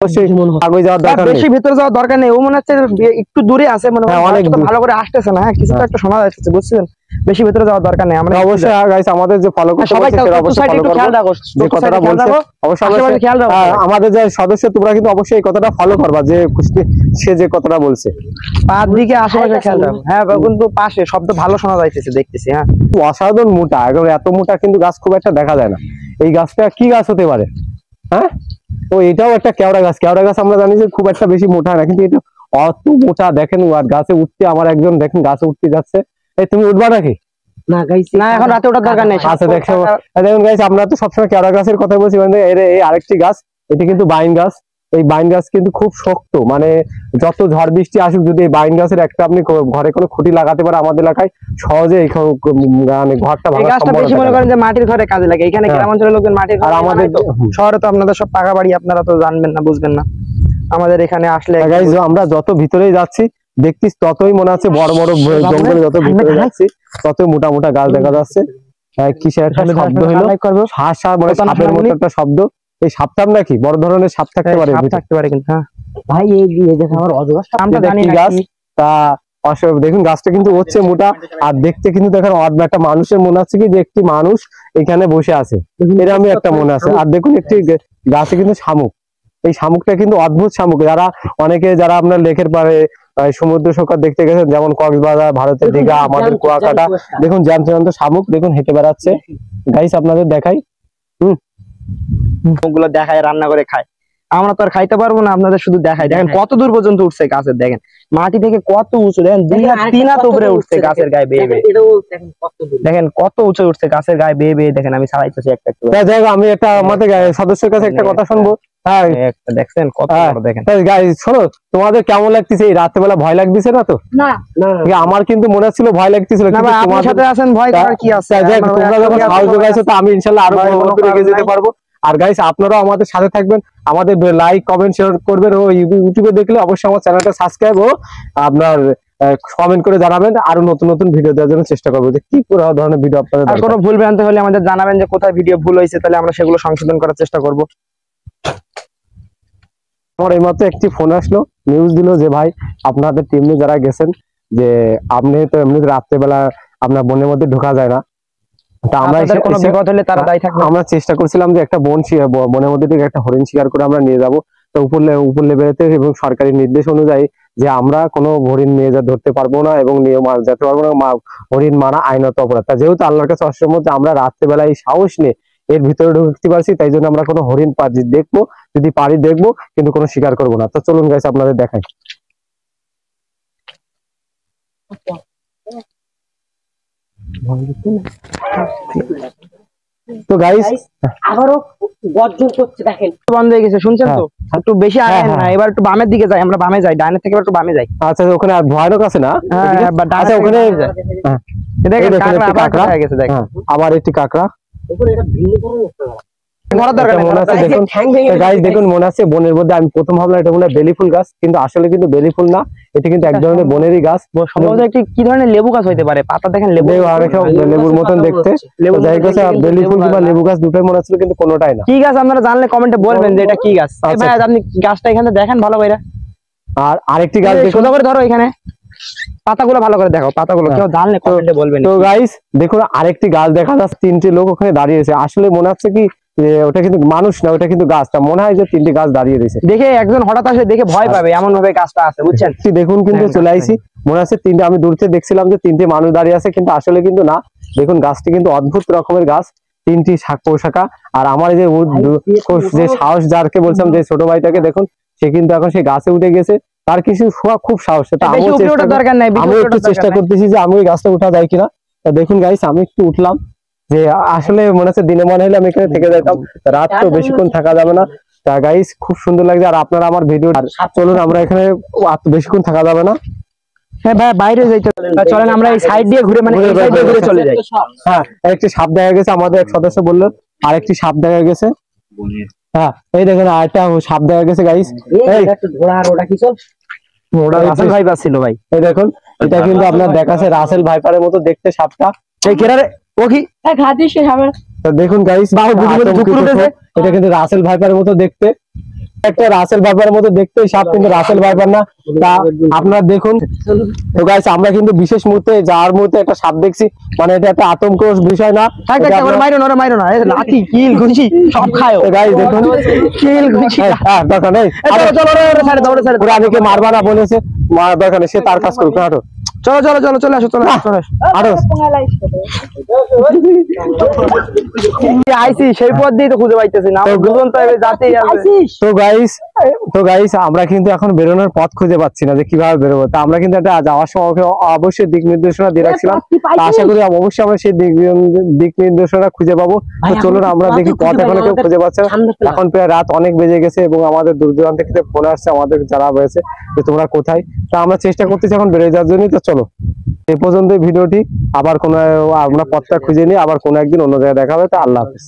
আগে যাওয়ার দরকার নেই, বেশি ভিতরে যাওয়ার দরকার নেই। ও মনে হচ্ছে একটু দূরে আছে, মানে অনেক ভালো করে আসতেছে না। হ্যাঁ, কিছু তো একটা শোনা যাচ্ছে, বুঝছেন? বেশি ভিতরে যাওয়ার দরকার নেই। আমরা অবশ্যই গাইস আমাদের যে ফলো করতে সবাই খেয়াল রাখো, যে কথাটা বলছে অবশ্যই খেয়াল রাখো। আমাদের যে সদস্য তোমরা কিন্তু অবশ্যই এই কথাটা ফলো করবা, যে সে যে কথাটা বলছে। পাঁচ দিকে আশেপাশে খেয়াল রাখো। হ্যাঁ, কিন্তু পাশে শব্দ ভালো শোনা যাইতেছে, দেখতেছি। হ্যাঁ, অসাধারণ মোটা, একেবারে এত মোটা কিন্তু গাছ খুব একটা দেখা যায় না। এই গাছটা কি গাছ হতে পারে? হ্যাঁ, তো এটাও একটা কেওড়া গাছ। কেওড়া গাছ আমরা জানি যে খুব একটা বেশি মোটা না, কিন্তু এটা অত মোটা দেখেন। আর গাছে উঠতে আমার একজন দেখেন গাছে উঠতে যাচ্ছে। এই তুমি উঠবা নাকি? না গাইস, না এখন রাতে ওঠার দরকার নেই। আচ্ছা দেখুন গাইস, আমরা তো সবসময় কেওড়া গাছের কথা বলছি, মানে এই আরেকটি গাছ, এটি কিন্তু বাইন গাছ। এই বাইন গাছ কিন্তু খুব শক্ত, মানে যত ঝড় বৃষ্টি আসুক, যদি এই বাইন গাছের একটা আপনি ঘরে কোনো খুঁটি লাগাতে পারে আমাদের এলাকায় সহজে এই মানে ঘরটা ভাঙা সম্ভব। বেশি মনে করেন যে মাটির ঘরে কাজে লাগে। এখানে গ্রাম অঞ্চলের লোকজন মাটির ঘর, আর আমাদের শহরে তো আপনাদের সব পাকা বাড়ি, আপনারা তো জানবেন না, বুঝবেন না। আমাদের এখানে আসলে গাইস আমরা যত ভিতরেই যাচ্ছি দেখছিস, ততই মনে হচ্ছে বড় বড় জঙ্গলে যত ভিতরে যাচ্ছি ততই মোটা মোটা গাছ দেখা যাচ্ছে। কিসের একটা শব্দ হলো, মানে সাপের মতো একটা শব্দ। এই সাপটা নাকি বড় ধরনের সাপ থাকতে পারে, থাকতে পারে কিন্তু। হ্যাঁ ভাই, এই দেখেন আমার অজগর সাপটা জানি না গাছ তা। দেখুন গাছটা কিন্তু হচ্ছে মোটা, আর দেখতে কিন্তু দেখেন একটা মানুষের মনে হচ্ছে কি যে একটি মানুষ এখানে বসে আছে, এরকমই একটা মনে আছে। আর দেখুন একটি গাছে কিন্তু শামুক, এই শামুকটা কিন্তু অদ্ভুত শামুক। যারা আপনার লেকের পারে সমুদ্র সৈকত দেখতে গেছেন, যেমন কক্সবাজার, ভারতের দীঘা, আমাদের কুয়াকাটা, দেখুন জ্যান্ত শামুক দেখুন হেঁটে বেড়াচ্ছে। গাইস আপনাদের দেখাই, ওগুলো দেখায়, রান্না করে খায়। আমরা তো আর খাইতে পারবো না, আপনাদের শুধু দেখাই। দেখেন কত দূর পর্যন্ত উঠছে গাছের, দেখেন মাটি থেকে কত উঁচু, দেখেন 2 হাত 3 হাত উপরে উঠছে গাছের গায়ে বেয়ে বেয়ে। দেখেন কত উঁচু উঠছে গাছের গায়ে বেয়ে বেয়ে। দেখেন আমি ছাড়াইতেছি একটা একটু। আমি একটা আমাদের সদস্যের কাছে একটা কথা শুনবো। হ্যাঁ দেখছেন কত বড়, দেখেন। শোনো, তোমাদের কেমন লাগতেছে? এই রাত্রেবেলা ভয় লাগতেছে না তো? না, আমার কিন্তু মনে হচ্ছিল ভয় লাগতেছিল। তোমার সাথে আছেন, ভয় করার কি আছে? তোমরা যখন সাহস যোগাইছো তো আমি ইনশাআল্লাহ আরো ভালো করে এগিয়ে যেতে পারবো। আর গাইস আপনারাও আমাদের সাথে থাকবেন, আমাদের লাইক কমেন্ট শেয়ার করবেন, ও ইউটিউবে দেখলে অবশ্যই আমার চ্যানেলটা সাবস্ক্রাইব ও আপনার কমেন্ট করে জানাবেন। আরো নতুন নতুন ভিডিও দেওয়ার জন্য চেষ্টা করবো, যে কি ধরনের ভিডিও আপনাদের। আর কোনো ভুল ভ্রান্তি হলে আমাদের জানাবেন, যে কোথায় ভিডিও ভুল হয়েছে, তাহলে আমরা সেগুলো সংশোধন করার চেষ্টা করব। আমার এইমাত্র একটি ফোন আসলো, নিউজ দিল যে ভাই আপনাদের টিমে যারা গেছেন, যে আপনি তো এমনি রাত্রেবেলা আপনার বনের মধ্যে ঢোকা যায় না, তা আমরা কোনো বিপদ হলে তারা দায়ী থাকবে। আমরা চেষ্টা করছিলাম যে একটা বনের মধ্যে থেকে একটা হরিণ শিকার করে আমরা নিয়ে যাব। তো উপর লেভেলেতে এবং সরকারি নির্দেশ অনুযায়ী যে আমরা কোনো হরিণ নিয়ে ধরতে পারবো না এবং নিয়ে যেতে পারবো না, হরিণ মারা আইনত অপরাধ। তা যেহেতু আল্লাহর কাছে অস্ত্রের মধ্যে আমরা রাত্রেবেলা এই সাহস নিয়ে এর ভিতরে ঢুকতে পারছি, তাই জন্য আমরা কোনো হরিণ দেখবো, যদি পারি দেখবো, কিন্তু কোনো শিকার করবো না। তো চলুন গাইস আপনাদের দেখাই। তো গাইস আবারও গর্জন করছে, দেখেন বন্ধ হয়ে গেছে, শুনছেন তো? একটু বেশি আগায় না, এবার একটু বামের দিকে যাই, আমরা বামে যাই, ডাইনের থেকে একটু বামে যাই। আচ্ছা ওখানে ভয়ানক আছে না? আচ্ছা ওখানে দেখেন কাকড়া হয়ে গেছে, দেখেন আবার একটি কাকড়া। দেখুন মনে আছে বনের মধ্যে, আমি প্রথম ভাবলাম এটা মনে হয় বেলি ফুল গাছ, কিন্তু আসলে কিন্তু বেলি ফুল না, এটা কিন্তু এক ধরনের বনেরই গাছ। সম্ভবত একটি কি ধরনের লেবু গাছ হইতে পারে, পাতা দেখেন লেবুর মতন দেখতে। বেলি ফুল কিংবা লেবু গাছ দুটোই মনে হচ্ছিল, কিন্তু কোনোটাই না। কি গাছ আপনারা জানলে কমেন্টে বলবেন যে এটা কি গাছ। ভাই আপনি গাছটা এখানে দেখেন ভালো করে। আর আরেকটি গাছ দেখুন, সোজা করে ধরো, এখানে পাতাগুলো ভালো করে দেখো, পাতাগুলো কেউ জানলে কমেন্টে বলবেন। তো গাইস দেখুন আরেকটি গাছ দেখা যাচ্ছে, 3টে লোক ওখানে দাঁড়িয়ে আছে। আসলে মনে হচ্ছে কি ওটা কিন্তু মানুষ না, ওটা কিন্তু গাছটা মনে হয় যে 3টে গাছ দাঁড়িয়ে রয়েছে। দেখে একজন হঠাৎ আসে, দেখে ভয় পাবে এমন ভাবে গাছটা আছে, বুঝছেন? দেখুন কিন্তু চলে আইছি, মনে হচ্ছে 3টে, আমি দূর থেকে দেখছিলাম যে 3টে মানুষ দাঁড়িয়ে আছে, কিন্তু আসলে কিন্তু না। দেখুন গাছটি কিন্তু অদ্ভুত রকমের গাছ, 3টি শাখা। আর আমার যে সাহস যারকে বলছিলাম, যে ছোট ভাইটাকে দেখুন, সে কিন্তু এখন সে গাছে উঠে গেছে, তার কিছু খুব সাহস। আমি একটু চেষ্টা করতেছি যে আমি ওই গাছটা উঠা যায় কিনা। দেখুন গাইস আমি একটু উঠলাম, যে আসলে মনে হচ্ছে দিনে মনে হলে আমি এখানে থেকে যেতাম, রাত তো বেশিক্ষণ থাকা যাবে না। তা গাইস খুব সুন্দর লাগছে। আর আপনারা আমার ভিডিও চলুন, আমরা এখানে বেশিক্ষণ থাকা যাবে না। হ্যাঁ ভাই বাইরে যাইতে চলেন, আমরা এই সাইড দিয়ে ঘুরে, মানে এই সাইড দিয়ে ঘুরে চলে যাই। হ্যাঁ একটি সাপ দেখা গেছে, আমাদের এক সদস্য বললো আরেকটি সাপ দেখা গেছে। হ্যাঁ এই দেখেন আরেকটা সাপ দেখা গেছে গাইস। এই ওটা কি চল, ওটা রাসেল ভাইপার ছিল ভাই। এই দেখুন এটা কিন্তু আপনার দেখাচ্ছে রাসেল ভাইপারের মতো দেখতে সাপটা। এই কেরারে ও কি দেখুন গাইস, এটা কিন্তু রাসেল ভাইপারের মতো দেখতে। একটা রাসেল ভাইপারের মতো দেখতে সাপ, কিন্তু রাসেল ভাইপার না। তা আপনারা দেখুন তো গাইস, আমরা কিন্তু বিশেষ মুহূর্তে যাওয়ার মুহূর্তে একটা সাপ দেখছি, মানে এটা একটা আতঙ্ক বিষয় না। মাইরো না লাঠি কিল ঘুষি সব খায় গাইস দেখুন, কিল ঘুষি দরকার নেই, ওরা অনেকে মারবা না বলেছে, মারা দরকার নেই, সে তার কাজ করুক। হাঁটো চলে আসো হাঁটো। আইসি সেই পথ দিয়ে তো খুঁজে পাইতেছি না, দুজন তো যাতেই আছে। তো গাইস আমরা কিন্তু এখন বেরোনোর পথ খুঁজে পাচ্ছি না যে কিভাবে বেরোবো। তা আমরা কিন্তু একটা যাওয়ার সময় ওকে অবশ্যই দিক নির্দেশনা দিয়ে রাখছিলাম, তা আশা করি অবশ্যই আমরা সেই দিক নির্দেশনা খুঁজে পাবো। তো চলুন আমরা দেখি, পথ এখনো কেউ খুঁজে পাচ্ছে না। এখন প্রায় রাত অনেক বেজে গেছে এবং আমাদের দূর দূরান্ত থেকে ফোন আসছে আমাদের যারা রয়েছে যে তোমরা কোথায়। তা আমরা চেষ্টা করতেছি এখন বেরিয়ে যাওয়ার জন্য। তো চলো এই পর্যন্ত ভিডিওটি, আবার কোনো আমরা পথটা খুঁজে নিই, আবার কোনো একদিন অন্য জায়গায় দেখা হবে। তা আল্লাহ হাফেজ।